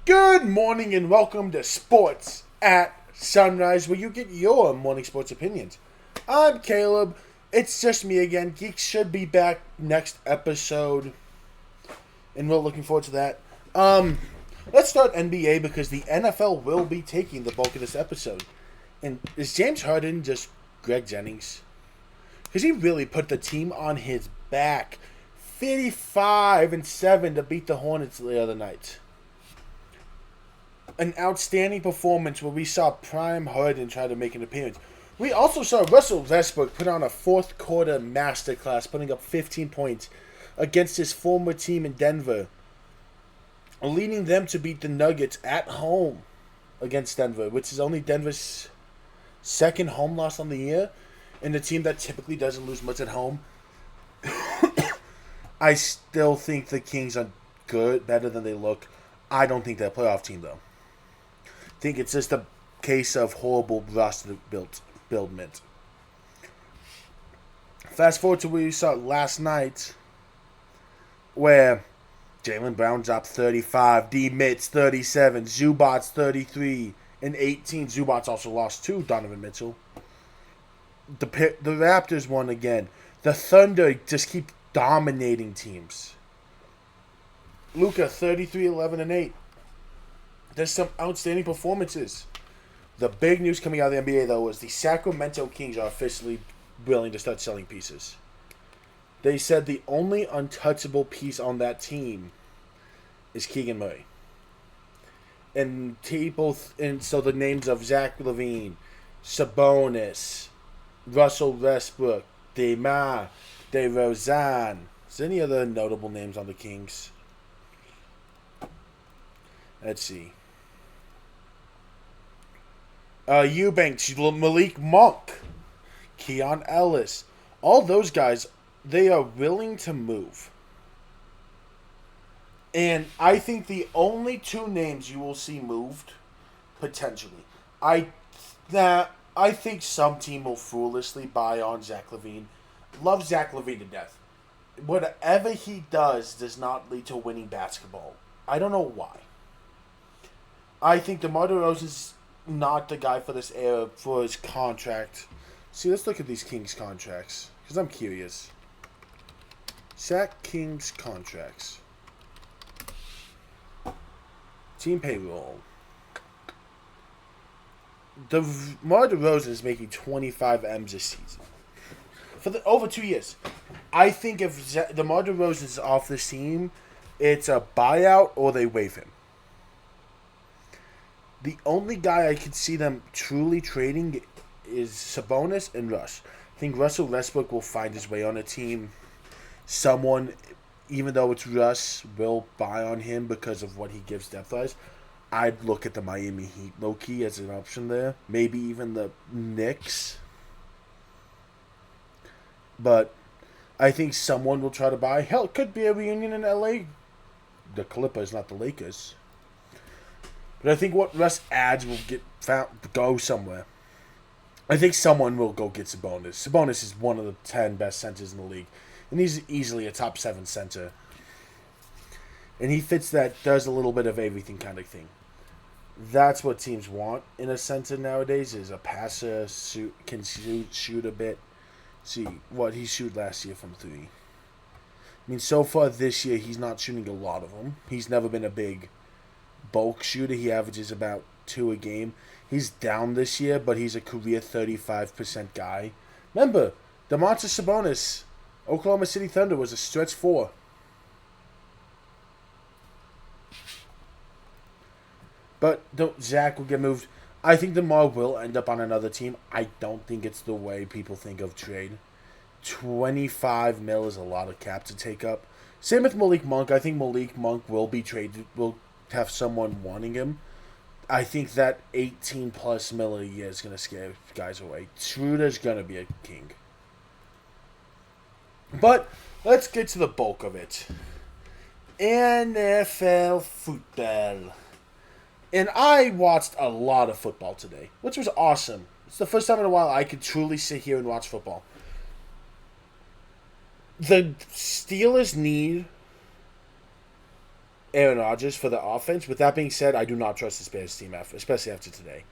Good morning and welcome to Sports at Sunrise, where you get your morning sports opinions. I'm Caleb. It's just me again. Geeks should be back next episode, and we're looking forward to that. Let's start NBA because the NFL will be taking the bulk of this episode. And is James Harden just Greg Jennings? Because he really put the team on his back, 55-7 to beat the Hornets the other night. An outstanding performance where we saw Prime Harden try to make an appearance. We also saw Russell Westbrook put on a fourth quarter masterclass, putting up 15 points against his former team in Denver, leading them to beat the Nuggets at home against Denver, which is only Denver's second home loss on the year, and the team that typically doesn't lose much at home. I still think the Kings are good, better than they look. I don't think they're a playoff team, though. I think it's just a case of horrible roster buildment. Fast forward to what we saw last night, where Jaylen Brown dropped 35, D. Mitch 37, Zubats 33, and 18. Zubats also lost to Donovan Mitchell. The Raptors won again. The Thunder just keep dominating teams. Luka 33, 11, and 8. There's some outstanding performances. The big news coming out of the NBA, though, is the Sacramento Kings are officially willing to start selling pieces. They said the only untouchable piece on that team is Keegan Murray. And so the names of Zach LaVine, Sabonis, Russell Westbrook, DeMar, DeRozan. Is there any other notable names on the Kings? Let's see. Eubanks, Malik Monk, Keon Ellis. All those guys, they are willing to move. And I think the only two names you will see moved, potentially, I think some team will foolishly buy on Zach LaVine. Love Zach LaVine to death. Whatever he does not lead to winning basketball. I don't know why. I think DeMar DeRozan's not the guy for this era for his contract. See, let's look at these Kings contracts, because I'm curious. Zach Kings contracts. Team payroll. DeMar DeRozan is making 25 M's this season. For over 2 years. I think if DeMar DeRozan is off this team, it's a buyout or they waive him. The only guy I could see them truly trading is Sabonis and Russ. I think Russell Westbrook will find his way on a team. Someone, even though it's Russ, will buy on him because of what he gives depth-wise. I'd look at the Miami Heat low-key as an option there. Maybe even the Knicks. But I think someone will try to buy. Hell, it could be a reunion in LA. The Clippers, not the Lakers. But I think what Russ adds will go somewhere. I think someone will go get Sabonis. Sabonis is one of the 10 best centers in the league. And he's easily a top 7 center. And he fits that does a little bit of everything kind of thing. That's what teams want in a center nowadays, is a passer, can shoot a bit. See what he shoot last year from 3. I mean, so far this year, he's not shooting a lot of them. He's never been a big bulk shooter. He averages about 2 a game. He's down this year, but he's a career 35% guy. Remember, Domantas Sabonis, Oklahoma City Thunder, was a stretch 4. But Zach will get moved. I think DeMar will end up on another team. I don't think it's the way people think of trade. 25 mil is a lot of cap to take up. Same with Malik Monk. I think Malik Monk will be traded. Will have someone wanting him. I think that 18 plus mil a year is going to scare guys away. Schroeder's going to be a king. But let's get to the bulk of it. NFL football. And I watched a lot of football today, which was awesome. It's the first time in a while I could truly sit here and watch football. The Steelers need Aaron Rodgers for the offense. With that being said, I do not trust this Bears team, especially after today.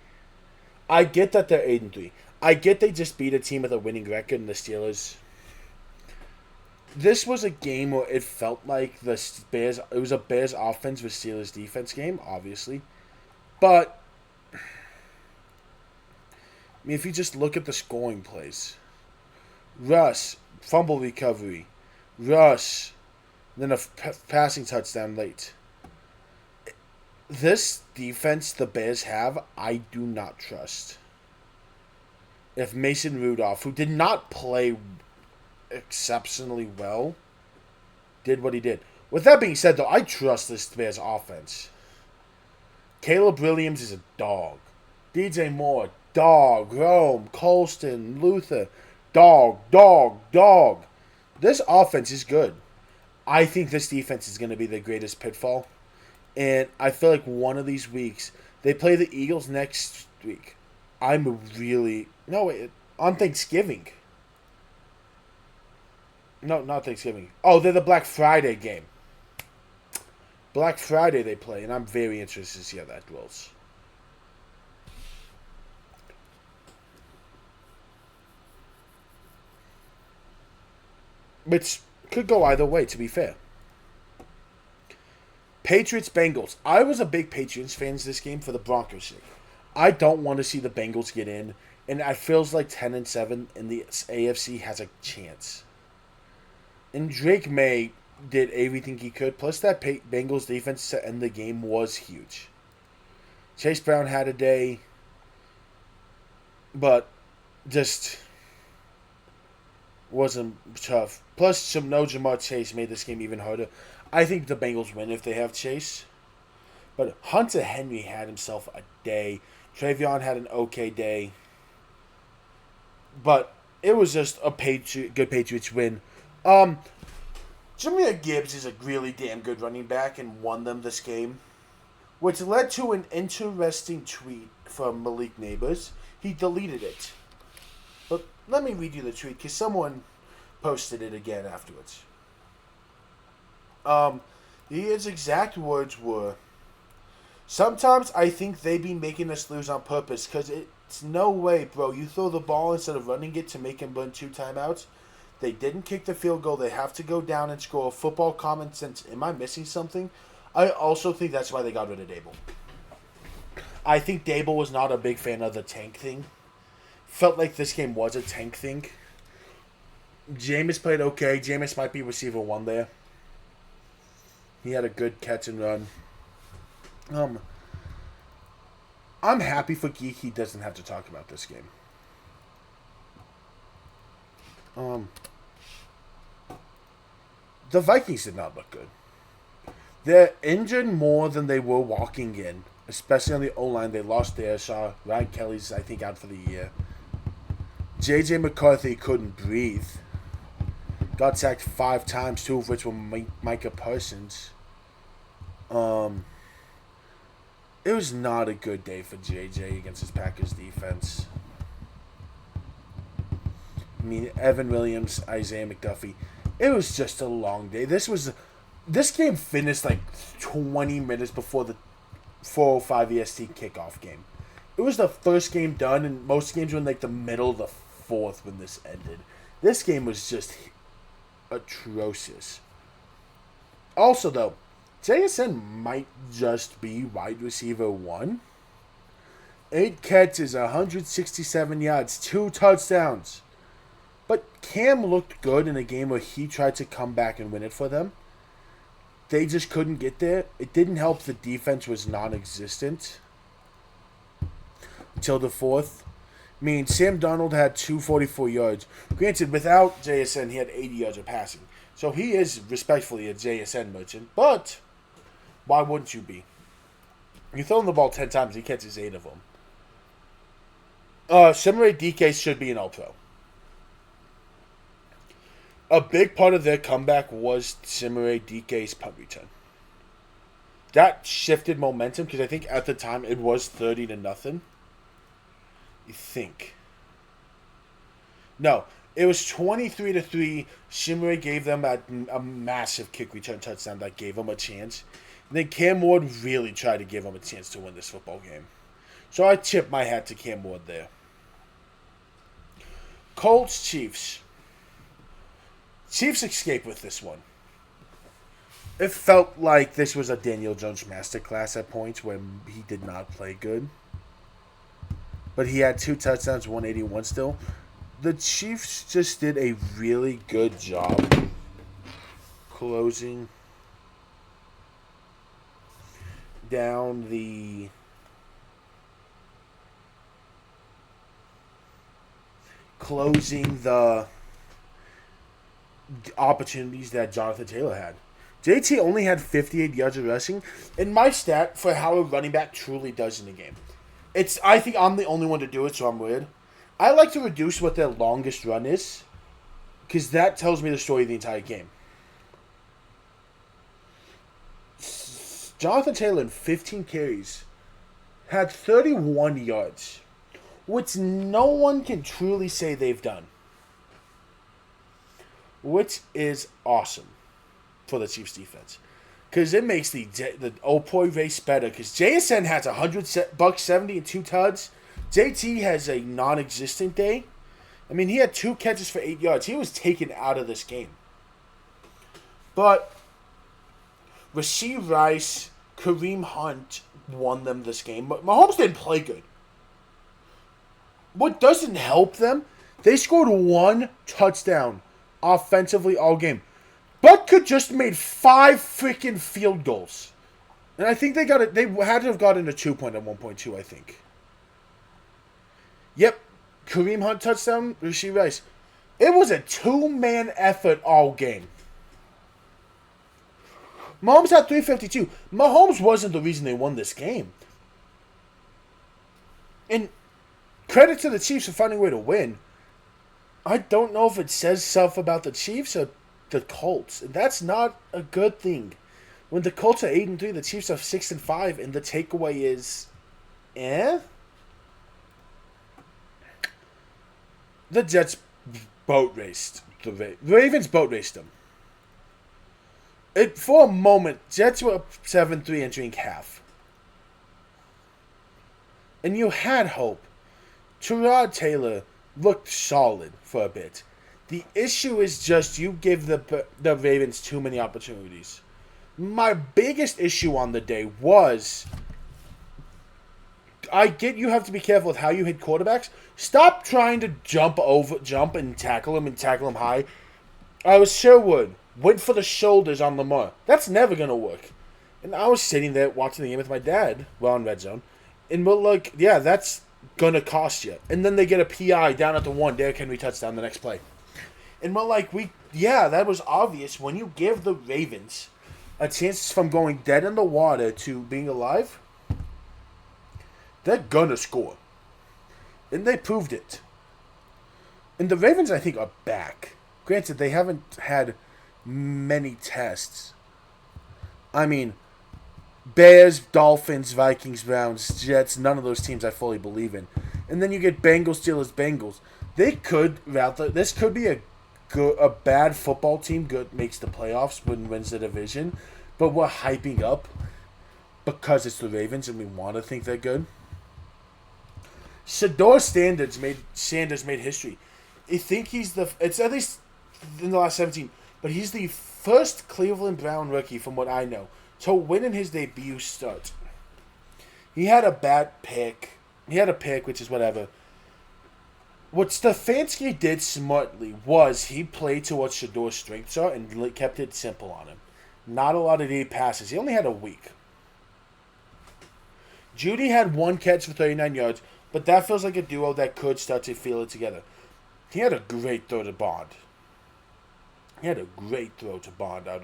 I get that they're 8-3. I get they just beat a team with a winning record in the Steelers. This was a game where it felt like the Bears. It was a Bears offense with Steelers defense game, obviously, but I mean, if you just look at the scoring plays, Russ fumble recovery, Russ, then a passing touchdown late. This defense the Bears have, I do not trust. If Mason Rudolph, who did not play exceptionally well, did what he did. With that being said, though, I trust this Bears offense. Caleb Williams is a dog. DJ Moore, dog. Rome, Colston, Luther, dog, dog, dog. This offense is good. I think this defense is going to be the greatest pitfall. And I feel like one of these weeks, they play the Eagles next week. I'm really... No, wait, on Thanksgiving. No, not Thanksgiving. Oh, they're the Black Friday game. Black Friday they play, and I'm very interested to see how that goes. Which could go either way, to be fair. Patriots Bengals. I was a big Patriots fan this game for the Broncos' sake. I don't want to see the Bengals get in, and it feels like 10-7 in the AFC has a chance. And Drake May did everything he could. Plus, that Bengals defense to end the game was huge. Chase Brown had a day, but just wasn't tough. Plus, some no Jamar Chase made this game even harder. I think the Bengals win if they have Chase. But Hunter Henry had himself a day. Travion had an okay day. But it was just a good Patriots win. Jahmyr Gibbs is a really damn good running back and won them this game, which led to an interesting tweet from Malik Neighbors. He deleted it. But let me read you the tweet because someone posted it again afterwards. His exact words were, "Sometimes I think they be making us lose on purpose because it's no way, bro. You throw the ball instead of running it to make him burn 2 timeouts. They didn't kick the field goal. They have to go down and score. Football common sense. Am I missing something?" I also think that's why they got rid of Dable. I think Dable was not a big fan of the tank thing. Felt like this game was a tank thing. Jameis played okay. Jameis might be receiver 1 there. He had a good catch and run. I'm happy for Geek he doesn't have to talk about this game. The Vikings did not look good. They're injured more than they were walking in, especially on the O-line. They lost Dershaw. Ryan Kelly's, I think, out for the year. J.J. McCarthy couldn't breathe. Got sacked 5 times, 2 of which were Micah Parsons. It was not a good day for JJ against his Packers defense. I mean, Evan Williams, Isaiah McDuffie. It was just a long day. This game finished like 20 minutes before the 4:05 EST kickoff game. It was the first game done, and most games were in like the middle of the 4th when this ended. This game was just atrocious. Also, though, JSN might just be wide receiver 1. 8 catches, 167 yards, 2 touchdowns. But Cam looked good in a game where he tried to come back and win it for them. They just couldn't get there. It didn't help the defense was non-existent until the 4th. I mean, Sam Darnold had 244 yards. Granted, without JSN, he had 80 yards of passing. So he is respectfully a JSN merchant, but why wouldn't you be? You throw him the ball 10 times, he catches 8 of them. Simray DK should be an All-Pro. A big part of their comeback was Simray DK's punt return. That shifted momentum because I think at the time it was 30-0. You think? No, it was 23-3. Simray gave them a massive kick return touchdown that gave them a chance. And then Cam Ward really tried to give him a chance to win this football game. So I tip my hat to Cam Ward there. Colts, Chiefs. Chiefs escape with this one. It felt like this was a Daniel Jones masterclass at points when he did not play good. But he had 2 touchdowns, 181 still. The Chiefs just did a really good job closing down the opportunities that Jonathan Taylor had. JT only had 58 yards of rushing, and my stat for how a running back truly does in a game. I think I'm the only one to do it, so I'm weird. I like to reduce what their longest run is, because that tells me the story of the entire game. Jonathan Taylor in 15 carries had 31 yards, which no one can truly say they've done, which is awesome for the Chiefs defense, because it makes the Opoy race better, because JSN has 170 and 2 tuds. JT has a non-existent day. I mean, he had 2 catches for 8 yards. He was taken out of this game. But Rashee Rice, Kareem Hunt won them this game. But Mahomes didn't play good. What doesn't help them, they scored 1 touchdown offensively all game. Butker just made 5 freaking field goals. And I think they had to have gotten a 2-point at 1.2, I think. Yep. Kareem Hunt touchdown, Rashee Rice. It was a 2-man effort all game. Mahomes had 352. Mahomes wasn't the reason they won this game. And credit to the Chiefs for finding a way to win. I don't know if it says stuff about the Chiefs or the Colts. That's not a good thing. When the Colts are 8-3, the Chiefs are 6-5, and the takeaway is, The Jets boat raced the Ravens boat raced them. For a moment, Jets were up 7-3 entering half. And you had hope. Tyrod Taylor looked solid for a bit. The issue is just you give the Ravens too many opportunities. My biggest issue on the day was, I get you have to be careful with how you hit quarterbacks. Stop trying to jump and tackle him high. I was Sherwood. Went for the shoulders on Lamar. That's never going to work. And I was sitting there watching the game with my dad while in red zone. And we're like, yeah, that's going to cost you. And then they get a PI down at the 1. Derrick Henry touchdown the next play. And we're like, that was obvious. When you give the Ravens a chance from going dead in the water to being alive, they're going to score. And they proved it. And the Ravens, I think, are back. Granted, they haven't had many tests. I mean, Bears, Dolphins, Vikings, Browns, Jets, none of those teams I fully believe in. And then you get Bengals, Steelers, Bengals. They could this could be a bad football team makes the playoffs, wins the division, but we're hyping up because it's the Ravens and we want to think they're good. Shedeur Sanders made history. I think it's at least in the last 17, but he's the first Cleveland Brown rookie, from what I know, to win in his debut start. He had a bad pick. He had a pick, which is whatever. What Stefanski did smartly was he played to what Shedeur's strengths are and kept it simple on him. Not a lot of deep passes. He only had a week. Judy had 1 catch for 39 yards, but that feels like a duo that could start to feel it together. He had a great throw to Bond. Out of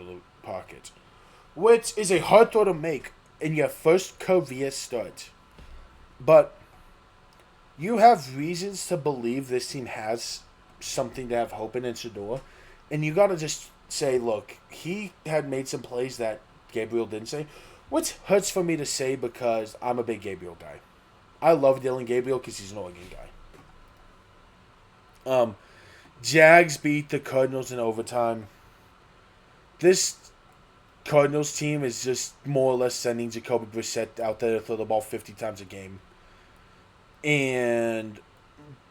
the pocket, which is a hard throw to make in your first career start. But you have reasons to believe this team has something to have hope in Shedeur, and you got to just say, look, he had made some plays that Gabriel didn't say, which hurts for me to say because I'm a big Gabriel guy. I love Dylan Gabriel because he's an Oregon guy. Jags beat the Cardinals in overtime. This Cardinals team is just more or less sending Jacoby Brissett out there to throw the ball 50 times a game. And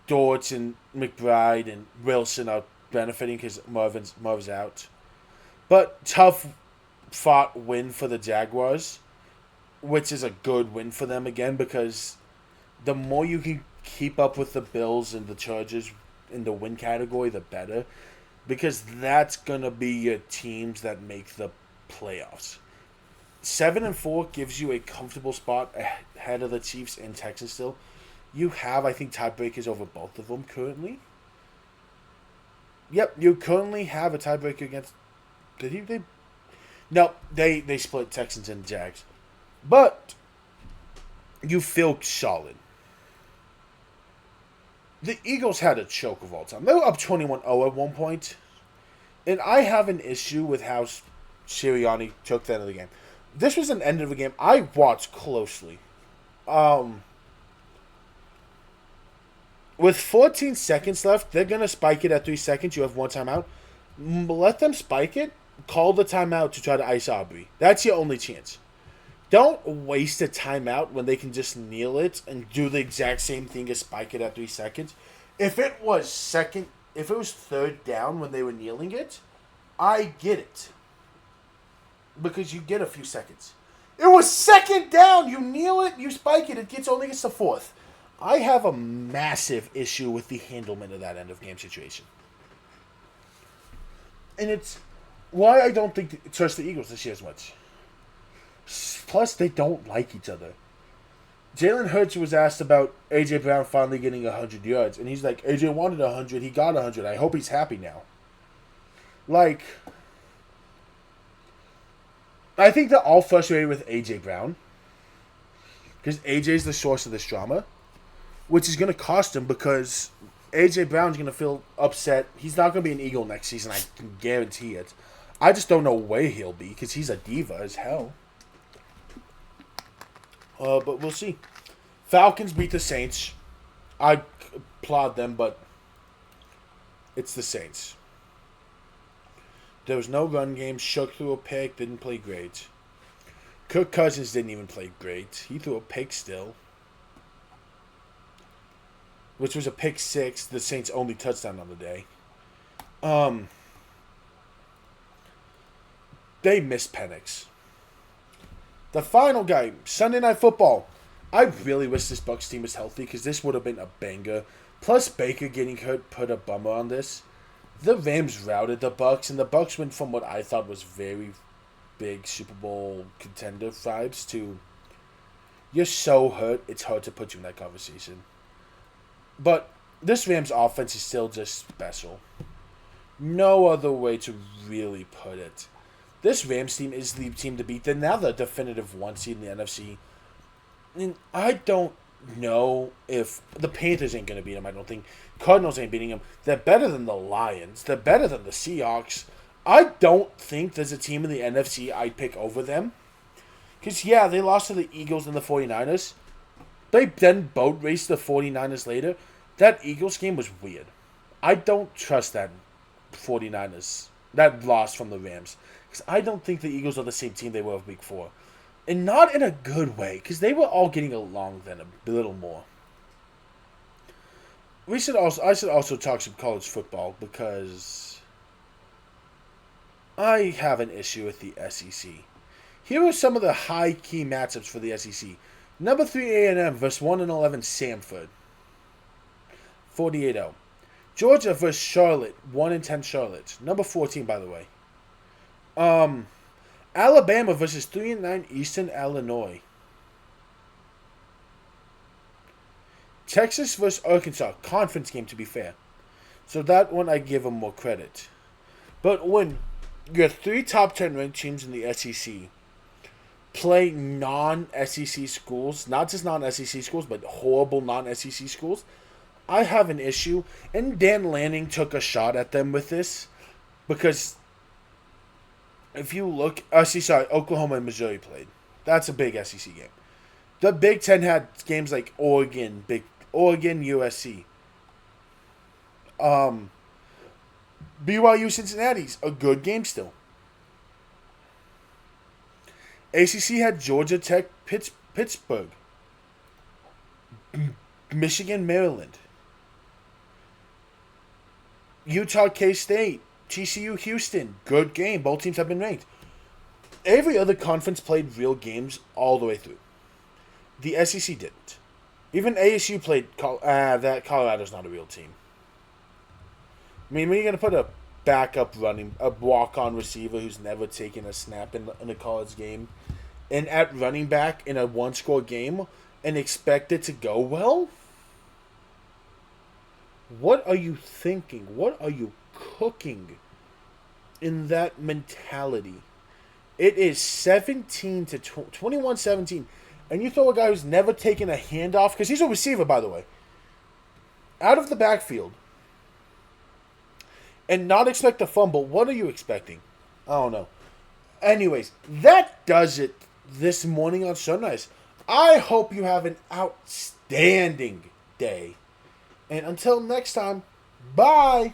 Dortz and McBride and Wilson are benefiting because Marv's out. But tough fought win for the Jaguars, which is a good win for them again because the more you can keep up with the Bills and the Chargers in the win category, the better. Because that's going to be your teams that make the playoffs. 7-4 gives you a comfortable spot ahead of the Chiefs and Texans still. You have, I think, tiebreakers over both of them currently. Yep, you currently have a tiebreaker against... No, they split Texans and Jags. But you feel solid. The Eagles had a choke of all time. They were up 21-0 at one point. And I have an issue with how Sirianni took that end of the game. This was an end of the game I watched closely. With 14 seconds left, they're going to spike it at 3 seconds. You have one timeout. Let them spike it. Call the timeout to try to ice Aubrey. That's your only chance. Don't waste a timeout when they can just kneel it and do the exact same thing as spike it at 3 seconds. If it was third down when they were kneeling it, I get it. Because you get a few seconds. It was second down. You kneel it, you spike it, only gets the fourth. I have a massive issue with the handlement of that end of game situation. And it's why I don't trust the Eagles this year as much. Plus, they don't like each other. Jalen Hurts was asked about A.J. Brown finally getting 100 yards. And he's like, A.J. wanted 100. He got 100. I hope he's happy now. Like, I think they're all frustrated with A.J. Brown. Because A.J.'s the source of this drama. Which is going to cost him because A.J. Brown's going to feel upset. He's not going to be an Eagle next season. I can guarantee it. I just don't know where he'll be because he's a diva as hell. But we'll see. Falcons beat the Saints. I applaud them, but it's the Saints. There was no run game. Shook threw a pick. Didn't play great. Kirk Cousins didn't even play great. He threw a pick still. Which was a pick six. The Saints' only touchdown on the day. They missed Penix. The final game, Sunday Night Football. I really wish this Bucs team was healthy because this would have been a banger. Plus, Baker getting hurt put a bummer on this. The Rams routed the Bucs, and the Bucs went from what I thought was very big Super Bowl contender vibes to you're so hurt, it's hard to put you in that conversation. But this Rams offense is still just special. No other way to really put it. This Rams team is the team to beat. They're now the definitive 1 seed in the NFC. And I don't know if the Panthers ain't going to beat them, I don't think. Cardinals ain't beating them. They're better than the Lions. They're better than the Seahawks. I don't think there's a team in the NFC I'd pick over them. Because, yeah, they lost to the Eagles and the 49ers. They then boat raced the 49ers later. That Eagles game was weird. I don't trust that 49ers. That loss from the Rams. Because I don't think the Eagles are the same team they were week 4. And not in a good way. Because they were all getting along then a little more. I should also talk some college football. Because I have an issue with the SEC. Here are some of the high-key matchups for the SEC. Number 3 A&M versus 1-11 Samford. 48-0. Georgia versus Charlotte. 1-10 Charlotte. Number 14, by the way. Alabama versus 3-9 Eastern Illinois. Texas versus Arkansas. Conference game, to be fair. So that one I give them more credit. But when your 3 top 10 ranked teams in the SEC play non-SEC schools, not just non-SEC schools, but horrible non-SEC schools, I have an issue. And Dan Lanning took a shot at them with this. Because if you look, Oklahoma and Missouri played. That's a big SEC game. The Big Ten had games like Oregon, USC. BYU Cincinnati's a good game still. ACC had Georgia Tech, Pittsburgh, Michigan, Maryland, Utah, K-State, TCU, Houston. Good game. Both teams have been ranked. Every other conference played real games all the way through. The SEC didn't. Even ASU played. That Colorado's not a real team. I mean, when you're gonna put a backup a walk-on receiver who's never taken a snap in a college game, and at running back in a one-score game, and expect it to go well? What are you thinking? What are you cooking in that mentality? It is 21-17, and you throw a guy who's never taken a handoff, because he's a receiver, by the way, out of the backfield, and not expect a fumble. What are you expecting? I don't know. Anyways, that does it this morning on Sunrise. I hope you have an outstanding day. And until next time, bye.